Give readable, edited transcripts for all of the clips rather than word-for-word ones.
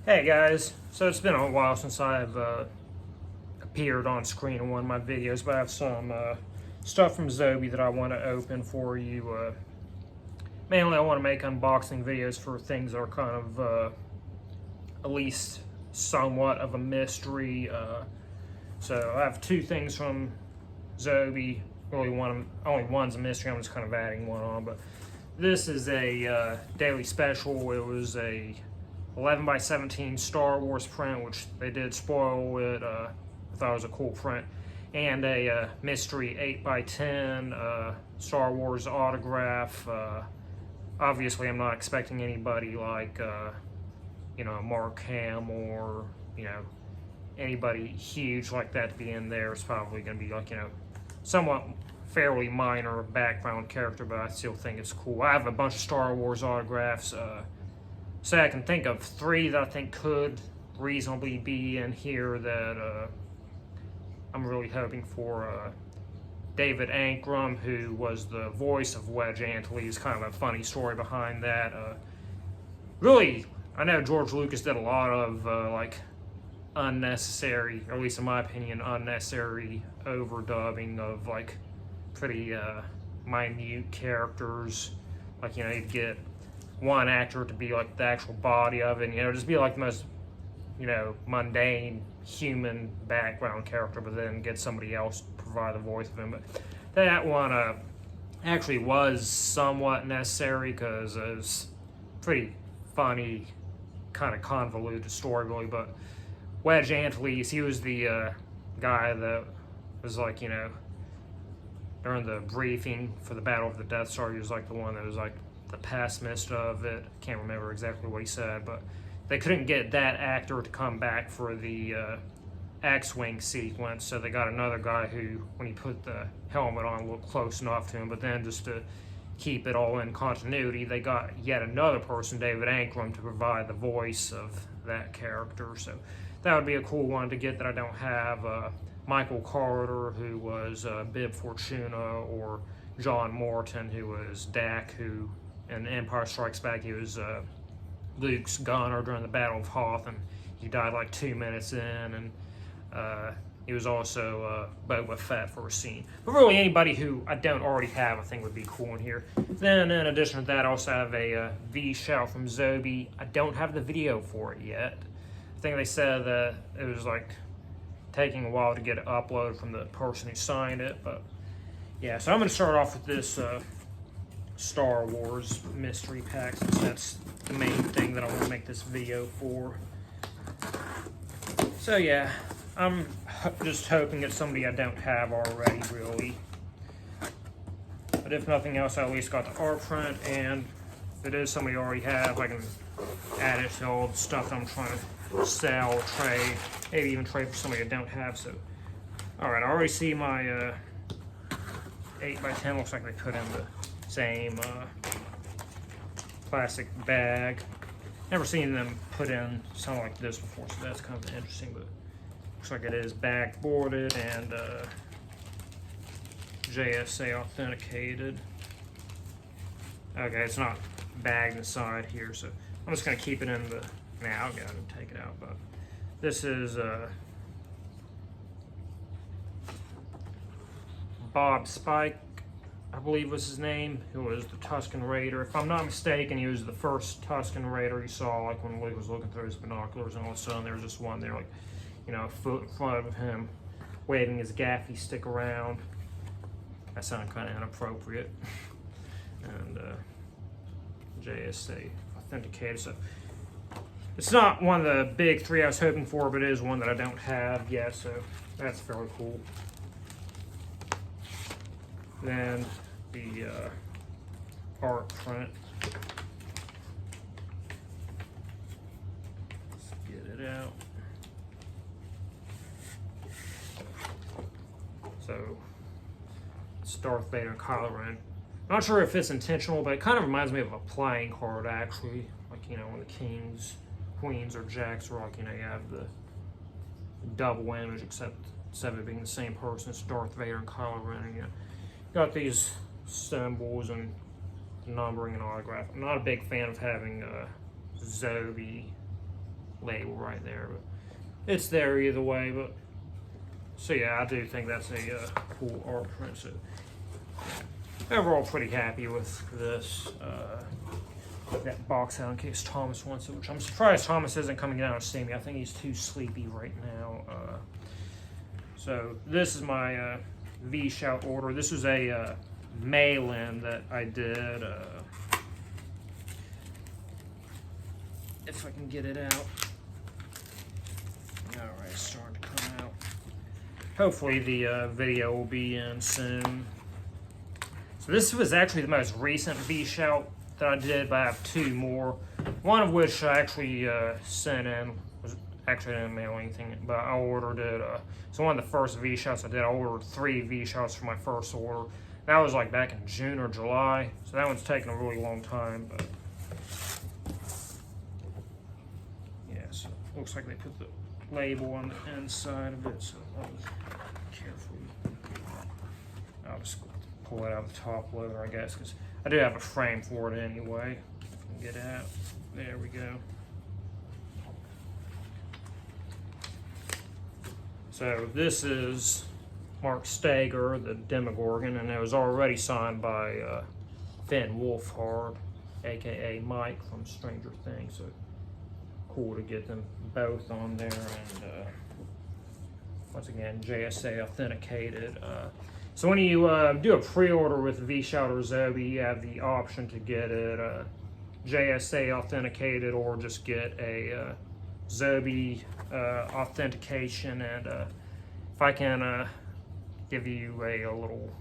Hey guys, so it's been a while since I've appeared on screen in one of my videos, but I have some stuff from Zobie that I want to open for you. Mainly I want to make unboxing videos for things that are kind of at least somewhat of a mystery. So I have two things from Zobie. Really, only one's a mystery. I'm just kind of adding one on, but this is a daily special. It was a 11x17 Star Wars print, which they did spoil it. I thought it was a cool print. And a mystery 8x10 Star Wars autograph. Obviously, I'm not expecting anybody like, Mark Hamill or, anybody huge like that to be in there. It's probably going to be like, somewhat fairly minor background character, but I still think it's cool. I have a bunch of Star Wars autographs. So I can think of three that I think could reasonably be in here that I'm really hoping for. David Ankrum, who was the voice of Wedge Antilles, is kind of a funny story behind that. Really, I know George Lucas did a lot of unnecessary, or at least in my opinion, unnecessary overdubbing of pretty minute characters. You'd get one actor to be like the actual body of it, and, just be like the most, mundane human background character, but then get somebody else to provide the voice of him. But that one actually was somewhat necessary because it was pretty funny, kind of convoluted story, really. But Wedge Antilles, he was the guy that was during the briefing for the Battle of the Death Star, he was the one that was the pessimist of it. I can't remember exactly what he said, but they couldn't get that actor to come back for the X-Wing sequence, so they got another guy who, when he put the helmet on, looked close enough to him, but then just to keep it all in continuity, they got yet another person, David Ankrum, to provide the voice of that character. So that would be a cool one to get that I don't have. Michael Carter, who was Bib Fortuna, or John Morton, who was Dak, who in Empire Strikes Back, he was Luke's gunner during the Battle of Hoth, and he died 2 minutes in, and he was also Boba Fett for a scene. But really, anybody who I don't already have, I think would be cool in here. Then, in addition to that, I also have a VShout from Zobie. I don't have the video for it yet. I think they said that it was taking a while to get it uploaded from the person who signed it, but yeah. So I'm going to start off with this Star Wars mystery pack, since that's the main thing that I want to make this video for. So yeah, I'm just hoping it's somebody I don't have already, really. But if nothing else, I at least got the art print, and if it is somebody I already have, I can add it to all the stuff that I'm trying to sell, trade, maybe even trade for somebody I don't have. So, alright, I already see my 8x10, looks like they put in the same plastic bag. Never seen them put in something like this before, so that's kind of interesting, but looks like it is bag boarded and JSA authenticated. Okay, it's not bagged inside here, so I'm just going to keep it in the... I'll go and take it out, but this is Bob Spike, I believe was his name, who was the Tusken Raider. If I'm not mistaken, he was the first Tusken Raider you saw, when Luke was looking through his binoculars, and all of a sudden there was just one there, a foot in front of him, waving his gaffy stick around. That sounded kind of inappropriate. And JSA authenticated. So it's not one of the big three I was hoping for, but it is one that I don't have yet, so that's fairly cool. Then the art print. Let's get it out. So it's Darth Vader and Kylo Ren. Not sure if it's intentional, but it kind of reminds me of a playing card, actually. When the kings, queens, or jacks are you have the double image, except instead of it being the same person, it's Darth Vader and Kylo Ren. And, got these symbols and numbering and autograph. I'm not a big fan of having Zobie label right there, but it's there either way. But so yeah, I do think that's a cool art print. So overall, pretty happy with this. That box out in case Thomas wants it, which I'm surprised Thomas isn't coming down to see me. I think he's too sleepy right now. So this is my VShout order. This was a mail-in that I did. If I can get it out. All right, it's starting to come out. Hopefully the video will be in soon. So this was actually the most recent VShout that I did, but I have two more. One of which I actually sent in. Actually, I didn't mail anything, but I ordered it. So one of the first V-Shouts I did, I ordered 3 V-Shouts for my first order. That was like back in June or July. So that one's taken a really long time, but yeah, so it looks like they put the label on the inside of it, so I'll just carefully, I'll just pull it out of the top loader, I guess, because I do have a frame for it anyway. If I can get it out. There we go. So this is Mark Steger, the Demogorgon, and it was already signed by Finn Wolfhard, aka Mike from Stranger Things. So cool to get them both on there, and once again, JSA authenticated. So when you do a pre-order with VShout or Zobie, you have the option to get it JSA authenticated or just get a Zobie authentication. And if I can give you a little,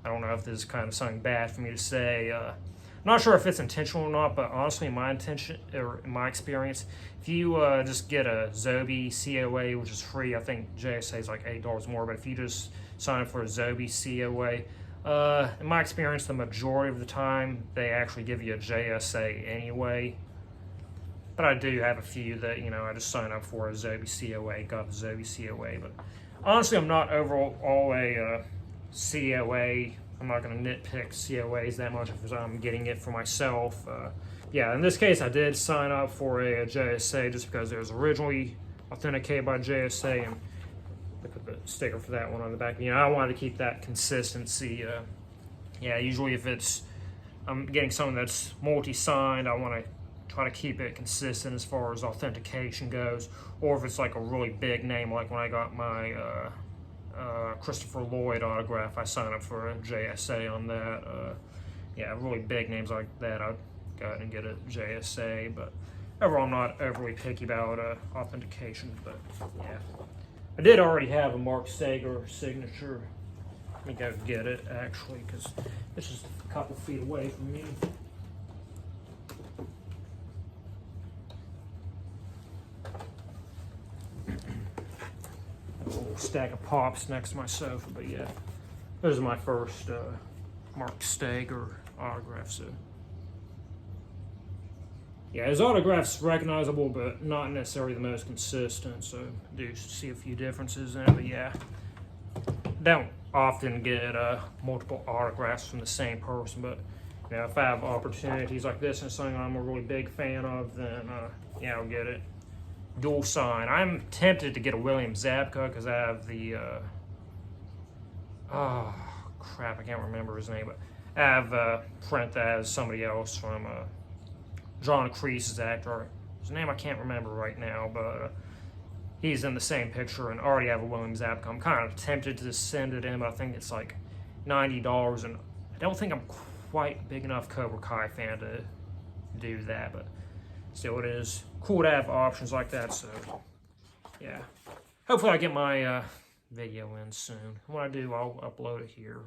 I don't know if this is kind of something bad for me to say, I'm not sure if it's intentional or not, but honestly, in my experience, if you just get a Zobie COA, which is free, I think JSA is like $8 more, but if you just sign up for a Zobie COA, in my experience, the majority of the time, they actually give you a JSA anyway. But I do have a few that, you know, I just signed up for a Zobie COA, got the Zobie COA. But honestly, I'm not overall a COA. I'm not going to nitpick COAs that much if I'm getting it for myself. Yeah, in this case, I did sign up for a JSA just because it was originally authenticated by JSA, and they put the sticker for that one on the back. You know, I wanted to keep that consistency. Yeah, usually if I'm getting something that's multi-signed, I want to try to keep it consistent as far as authentication goes. Or if it's like a really big name, like when I got my Christopher Lloyd autograph, I signed up for a JSA on that. Yeah, really big names like that, I'd go ahead and get a JSA. But overall, I'm not overly picky about authentication. But yeah, I did already have a Mark Steger signature. Let me go get it actually, because it's just a couple feet away from me. A little stack of pops next to my sofa, but yeah, this is my first Mark Steger autograph. So yeah, his autograph's recognizable, but not necessarily the most consistent. So I do see a few differences in it, but yeah, don't often get multiple autographs from the same person. But you know, if I have opportunities like this and something I'm a really big fan of, then yeah, I'll get it. Dual sign. I'm tempted to get a William Zabka because I have the oh crap, I can't remember his name, but I have a print that has somebody else from John Kreese's actor. His name I can't remember right now, but he's in the same picture, and already have a William Zabka. I'm kind of tempted to send it in, but I think it's like $90, and I don't think I'm quite big enough Cobra Kai fan to do that, but still, it is cool to have options like that. So yeah, hopefully I get my video in soon. When I do, I'll upload it here.